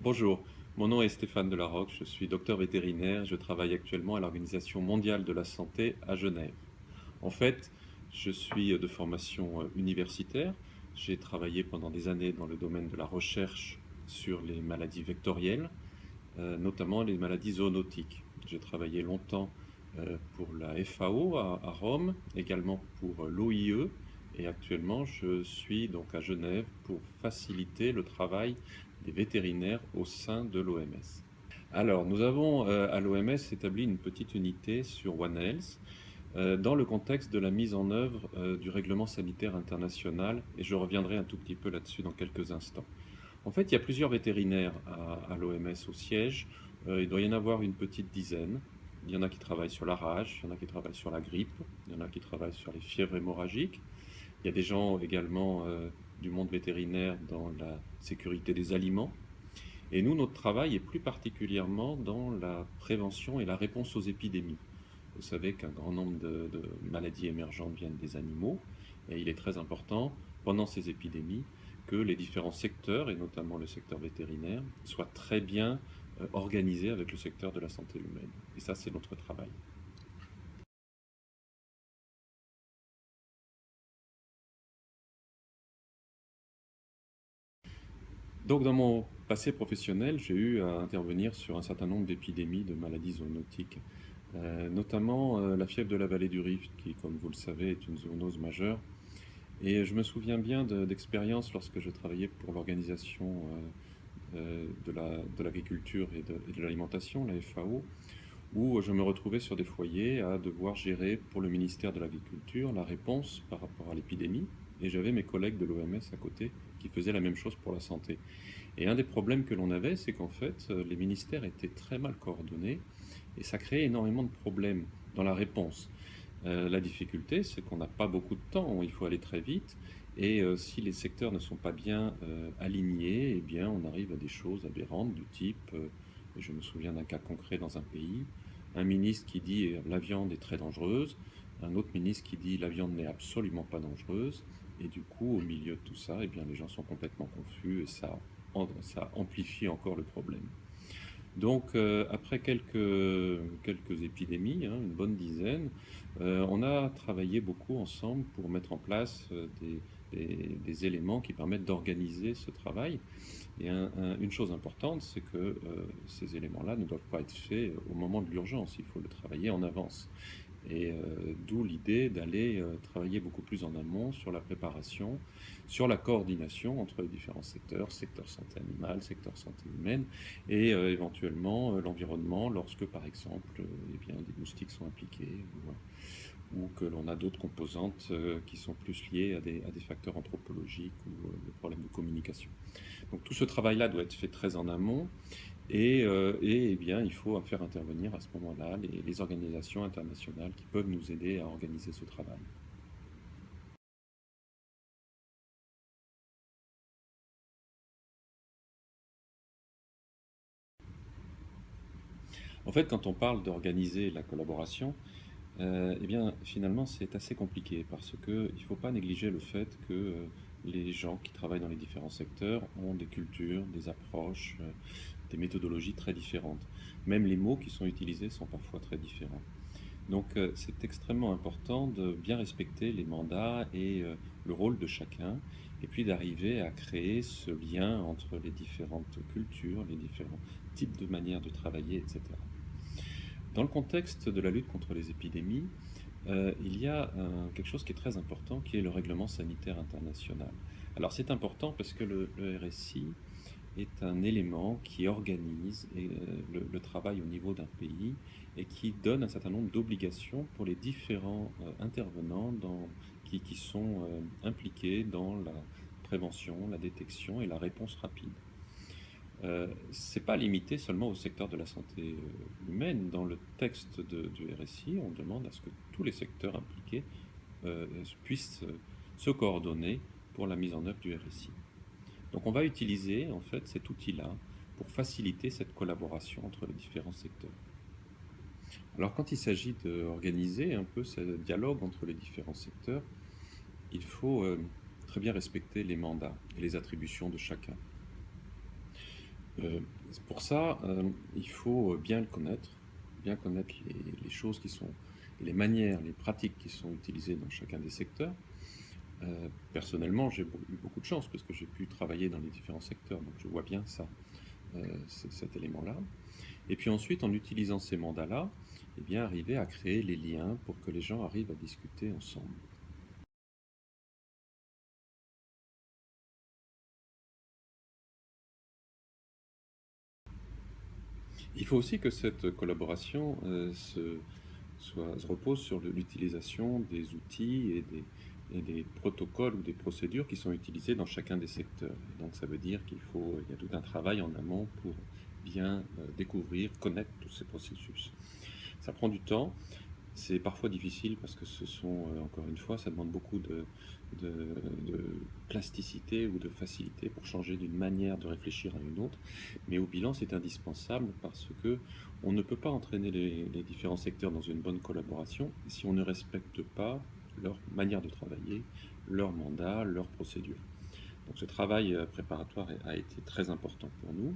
Bonjour, mon nom est Stéphane Delarocque, je suis docteur vétérinaire, je travaille actuellement à l'Organisation mondiale de la santé à Genève. En fait, je suis de formation universitaire, j'ai travaillé pendant des années dans le domaine de la recherche sur les maladies vectorielles, notamment les maladies zoonotiques. J'ai travaillé longtemps pour la FAO à Rome, également pour l'OIE, et actuellement je suis donc à Genève pour faciliter le travail des vétérinaires au sein de l'OMS. Alors, nous avons à l'OMS établi une petite unité sur One Health dans le contexte de la mise en œuvre du règlement sanitaire international, et je reviendrai un tout petit peu là-dessus dans quelques instants. En fait, il y a plusieurs vétérinaires à l'OMS au siège. Il doit y en avoir une petite dizaine. Il y en a qui travaillent sur la rage, il y en a qui travaillent sur la grippe, il y en a qui travaillent sur les fièvres hémorragiques. Il y a des gens également du monde vétérinaire dans la sécurité des aliments. Et nous, notre travail est plus particulièrement dans la prévention et la réponse aux épidémies. Vous savez qu'un grand nombre de maladies émergentes viennent des animaux, et il est très important, pendant ces épidémies, que les différents secteurs, et notamment le secteur vétérinaire, soient très bien organisés avec le secteur de la santé humaine. Et ça, c'est notre travail. Donc, dans mon passé professionnel, j'ai eu à intervenir sur un certain nombre d'épidémies de maladies zoonotiques, notamment la fièvre de la vallée du Rift, qui, comme vous le savez, est une zoonose majeure. Et je me souviens bien d'expériences lorsque je travaillais pour l'organisation de l'agriculture et de l'alimentation, la FAO, où je me retrouvais sur des foyers à devoir gérer pour le ministère de l'Agriculture la réponse par rapport à l'épidémie. Et j'avais mes collègues de l'OMS à côté qui faisaient la même chose pour la santé. Et un des problèmes que l'on avait, c'est qu'en fait, les ministères étaient très mal coordonnés et ça créait énormément de problèmes dans la réponse. La difficulté, c'est qu'on n'a pas beaucoup de temps, il faut aller très vite, et si les secteurs ne sont pas bien alignés, eh bien, on arrive à des choses aberrantes du type, et je me souviens d'un cas concret dans un pays, un ministre qui dit la viande est très dangereuse, un autre ministre qui dit la viande n'est absolument pas dangereuse, et du coup, au milieu de tout ça, eh bien, les gens sont complètement confus et ça amplifie encore le problème. Donc, après quelques épidémies, hein, une bonne dizaine, on a travaillé beaucoup ensemble pour mettre en place des éléments qui permettent d'organiser ce travail. Et une chose importante, c'est que ces éléments-là ne doivent pas être faits au moment de l'urgence, il faut le travailler en avance. Et d'où l'idée d'aller travailler beaucoup plus en amont sur la préparation, sur la coordination entre les différents secteurs, secteur santé animale, secteur santé humaine, et éventuellement l'environnement lorsque par exemple eh bien, des moustiques sont impliqués ou que l'on a d'autres composantes qui sont plus liées à des facteurs anthropologiques ou des problèmes de communication. Donc tout ce travail-là doit être fait très en amont. Et eh bien, il faut faire intervenir à ce moment-là les organisations internationales qui peuvent nous aider à organiser ce travail. En fait, quand on parle d'organiser la collaboration, eh bien, finalement, c'est assez compliqué parce qu'il ne faut pas négliger le fait que les gens qui travaillent dans les différents secteurs ont des cultures, des approches, des méthodologies très différentes. Même les mots qui sont utilisés sont parfois très différents. Donc c'est extrêmement important de bien respecter les mandats et le rôle de chacun, et puis d'arriver à créer ce lien entre les différentes cultures, les différents types de manières de travailler, etc. Dans le contexte de la lutte contre les épidémies, il y a quelque chose qui est très important, qui est le règlement sanitaire international. Alors c'est important parce que le RSI est un élément qui organise le travail au niveau d'un pays et qui donne un certain nombre d'obligations pour les différents intervenants qui sont impliqués dans la prévention, la détection et la réponse rapide. C'est pas limité seulement au secteur de la santé humaine. Dans le texte du RSI, on demande à ce que tous les secteurs impliqués puissent se coordonner pour la mise en œuvre du RSI. Donc on va utiliser en fait cet outil-là pour faciliter cette collaboration entre les différents secteurs. Alors quand il s'agit d'organiser un peu ce dialogue entre les différents secteurs, il faut très bien respecter les mandats et les attributions de chacun. Pour ça, il faut bien connaître les choses qui sont, les manières, les pratiques qui sont utilisées dans chacun des secteurs. Personnellement, j'ai eu beaucoup de chance parce que j'ai pu travailler dans les différents secteurs, donc je vois bien ça, cet élément-là. Et puis ensuite, en utilisant ces mandats-là, eh bien, arriver à créer les liens pour que les gens arrivent à discuter ensemble. Il faut aussi que cette collaboration se repose sur l'utilisation des outils et des protocoles ou des procédures qui sont utilisés dans chacun des secteurs. Et donc ça veut dire qu'il y a tout un travail en amont pour bien découvrir, connaître tous ces processus. Ça prend du temps, c'est parfois difficile parce que encore une fois, ça demande beaucoup de, de plasticité ou de facilité pour changer d'une manière de réfléchir à une autre. Mais au bilan, c'est indispensable parce que on ne peut pas entraîner les différents secteurs dans une bonne collaboration si on ne respecte pas leur manière de travailler, leur mandat, leurs procédures. Donc ce travail préparatoire a été très important pour nous,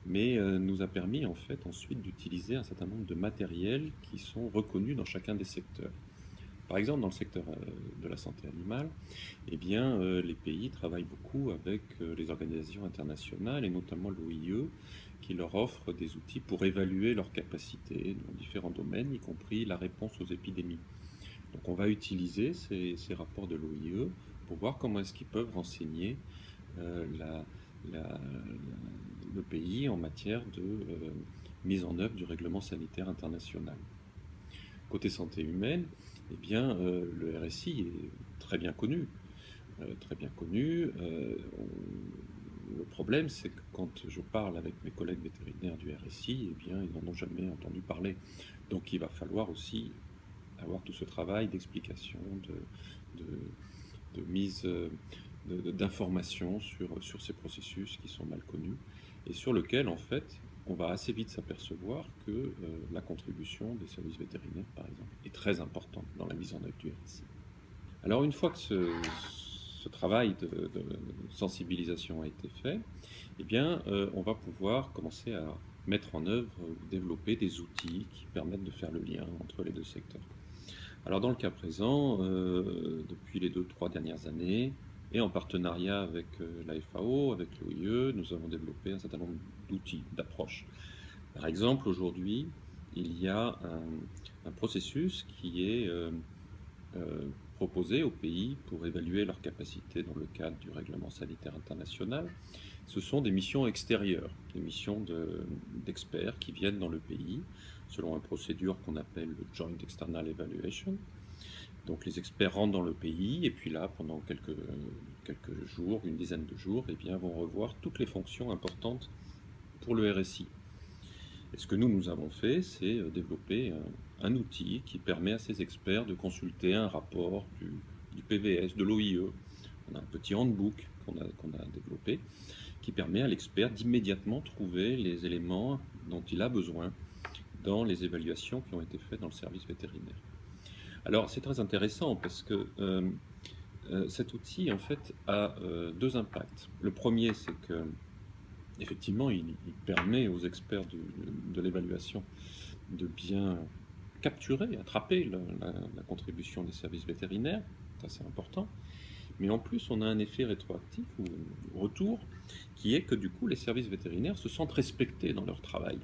mais nous a permis en fait ensuite d'utiliser un certain nombre de matériels qui sont reconnus dans chacun des secteurs. Par exemple, dans le secteur de la santé animale, eh bien, les pays travaillent beaucoup avec les organisations internationales et notamment l'OIE qui leur offre des outils pour évaluer leurs capacités dans différents domaines, y compris la réponse aux épidémies. Donc on va utiliser ces rapports de l'OIE pour voir comment est-ce qu'ils peuvent renseigner la, la, le pays en matière de mise en œuvre du règlement sanitaire international. Côté santé humaine, eh bien, le RSI est très bien connu. Très bien connu. Le problème, c'est que quand je parle avec mes collègues vétérinaires du RSI, eh bien, ils n'en ont jamais entendu parler. Donc il va falloir aussi avoir tout ce travail d'explication, de mise d'informations sur ces processus qui sont mal connus et sur lequel, en fait, on va assez vite s'apercevoir que la contribution des services vétérinaires, par exemple, est très importante dans la mise en œuvre du RSI. Alors, une fois que ce travail de sensibilisation a été fait, eh bien, on va pouvoir commencer à mettre en œuvre ou développer des outils qui permettent de faire le lien entre les deux secteurs. Alors dans le cas présent, depuis les 2-3 dernières années, et en partenariat avec la FAO, avec l'OIE, nous avons développé un certain nombre d'outils, d'approches. Par exemple, aujourd'hui, il y a un processus qui est proposé aux pays pour évaluer leur capacité dans le cadre du règlement sanitaire international. Ce sont des missions extérieures, des missions d'experts qui viennent dans le pays selon une procédure qu'on appelle le Joint External Evaluation. Donc les experts rentrent dans le pays et puis là, pendant quelques jours, une dizaine de jours, eh bien, vont revoir toutes les fonctions importantes pour le RSI. Et ce que nous avons fait, c'est développer un outil qui permet à ces experts de consulter un rapport du PVS, de l'OIE. On a un petit handbook qu'on a développé qui permet à l'expert d'immédiatement trouver les éléments dont il a besoin dans les évaluations qui ont été faites dans le service vétérinaire. Alors c'est très intéressant parce que cet outil en fait a deux impacts. Le premier, c'est que effectivement il permet aux experts de l'évaluation de bien capturer, attraper la contribution des services vétérinaires, ça c'est important. Mais en plus, on a un effet rétroactif ou retour qui est que du coup, les services vétérinaires se sentent respectés dans leur travail,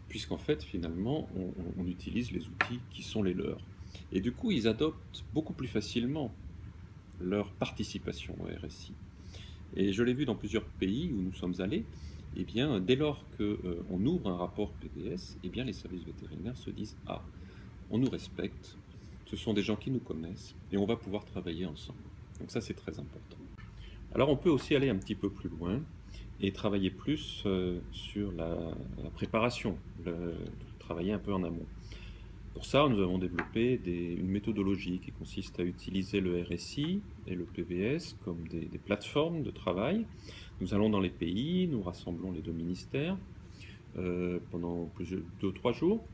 puisqu'en fait, finalement, on utilise les outils qui sont les leurs. Et du coup, ils adoptent beaucoup plus facilement leur participation au RSI. Et je l'ai vu dans plusieurs pays où nous sommes allés, eh bien, dès lors qu'on ouvre un rapport PDS, eh bien, les services vétérinaires se disent « Ah, on nous respecte, ce sont des gens qui nous connaissent, et on va pouvoir travailler ensemble. » Donc ça, c'est très important. Alors, on peut aussi aller un petit peu plus loin et travailler plus sur la préparation, travailler un peu en amont. Pour ça, nous avons développé une méthodologie qui consiste à utiliser le RSI et le PVS comme des plateformes de travail. Nous allons dans les pays, nous rassemblons les deux ministères pendant 2 ou 3 jours.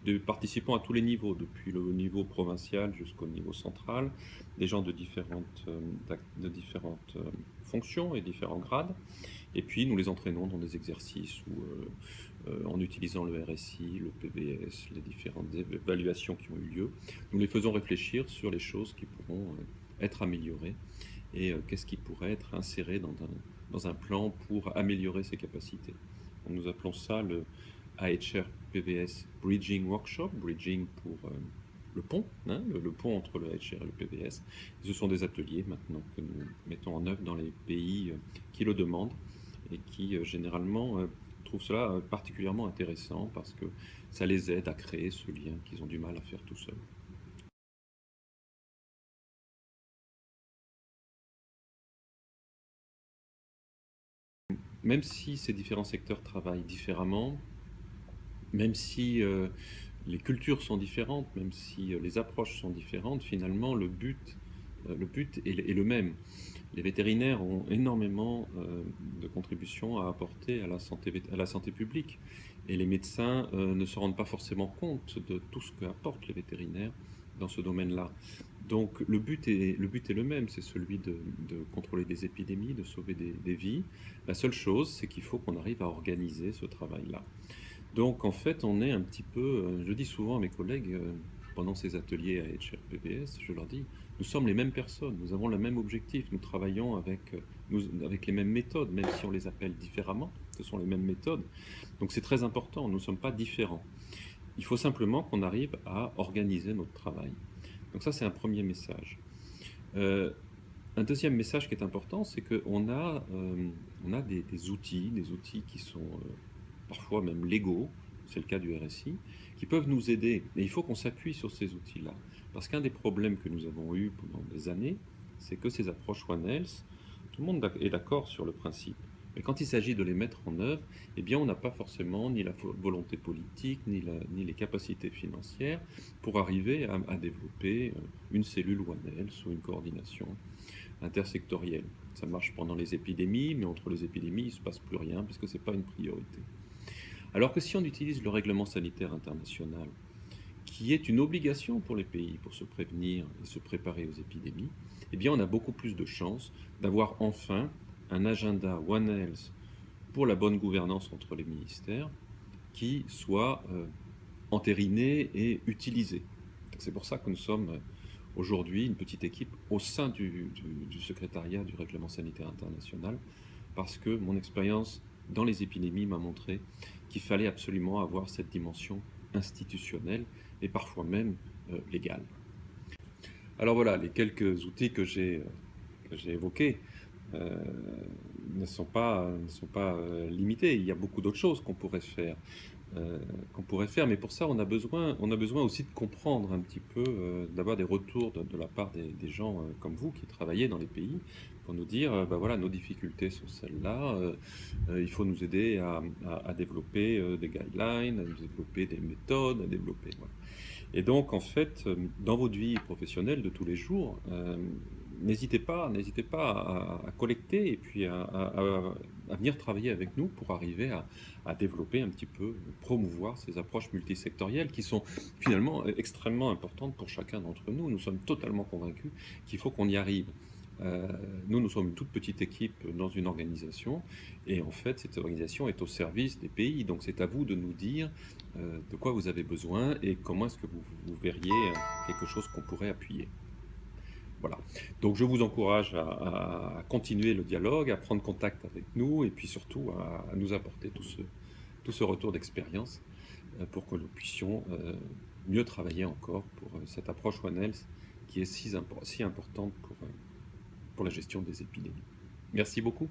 des participants à tous les niveaux, depuis le niveau provincial jusqu'au niveau central, des gens de différentes fonctions et différents grades. Et puis nous les entraînons dans des exercices où, en utilisant le RSI, le PBS, les différentes évaluations qui ont eu lieu, nous les faisons réfléchir sur les choses qui pourront être améliorées et qu'est-ce qui pourrait être inséré dans un plan pour améliorer ses capacités. Nous appelons ça le AHR PBS Bridging Workshop, bridging pour le pont, hein, le pont entre le AHR et le PBS. Ce sont des ateliers maintenant que nous mettons en œuvre dans les pays qui le demandent et qui généralement trouvent cela particulièrement intéressant parce que ça les aide à créer ce lien qu'ils ont du mal à faire tout seuls. Même si ces différents secteurs travaillent différemment, même si les cultures sont différentes, même si les approches sont différentes, finalement le but est le même. Les vétérinaires ont énormément de contributions à apporter à la santé publique et les médecins ne se rendent pas forcément compte de tout ce qu'apportent les vétérinaires dans ce domaine-là. Donc le but est le même, c'est celui de contrôler des épidémies, de sauver des vies. La seule chose, c'est qu'il faut qu'on arrive à organiser ce travail-là. Donc en fait, on est un petit peu, je dis souvent à mes collègues pendant ces ateliers à HRPBS, je leur dis, nous sommes les mêmes personnes, nous avons le même objectif, nous travaillons avec les mêmes méthodes, même si on les appelle différemment, ce sont les mêmes méthodes. Donc c'est très important, nous ne sommes pas différents. Il faut simplement qu'on arrive à organiser notre travail. Donc ça, c'est un premier message. Un deuxième message qui est important, c'est qu'on on a des outils qui sont parfois même légaux, c'est le cas du RSI, qui peuvent nous aider. Et il faut qu'on s'appuie sur ces outils-là. Parce qu'un des problèmes que nous avons eu pendant des années, c'est que ces approches One Health, tout le monde est d'accord sur le principe. Mais quand il s'agit de les mettre en œuvre, eh bien, on n'a pas forcément ni la volonté politique, ni les capacités financières pour arriver à développer une cellule One Health ou une coordination intersectorielle. Ça marche pendant les épidémies, mais entre les épidémies, il ne se passe plus rien parce que ce n'est pas une priorité. Alors que si on utilise le règlement sanitaire international, qui est une obligation pour les pays pour se prévenir et se préparer aux épidémies, eh bien on a beaucoup plus de chances d'avoir enfin un agenda One Health pour la bonne gouvernance entre les ministères qui soit entériné et utilisé. C'est pour ça que nous sommes aujourd'hui une petite équipe au sein du secrétariat du règlement sanitaire international, parce que mon expérience dans les épidémies m'a montré qu'il fallait absolument avoir cette dimension institutionnelle et parfois même légale. Alors voilà, les quelques outils que j'ai évoqués ne sont pas limités. Il y a beaucoup d'autres choses qu'on pourrait faire. Mais pour ça, on a besoin aussi de comprendre un petit peu, d'avoir des retours de la part des gens comme vous qui travaillez dans les pays, pour nous dire, bah voilà, nos difficultés sont celles-là, il faut nous aider à développer des guidelines, à développer des méthodes, à développer... Voilà. Et donc, en fait, dans votre vie professionnelle de tous les jours, n'hésitez pas à collecter et puis à venir travailler avec nous pour arriver à développer un petit peu, promouvoir ces approches multisectorielles qui sont finalement extrêmement importantes pour chacun d'entre nous. Nous sommes totalement convaincus qu'il faut qu'on y arrive. Nous sommes une toute petite équipe dans une organisation et en fait cette organisation est au service des pays, donc c'est à vous de nous dire de quoi vous avez besoin et comment est-ce que vous verriez quelque chose qu'on pourrait appuyer. Voilà. Donc je vous encourage à continuer le dialogue, à prendre contact avec nous et puis surtout à nous apporter tout ce retour d'expérience pour que nous puissions mieux travailler encore pour cette approche One Health qui est si importante pour la gestion des épidémies. Merci beaucoup.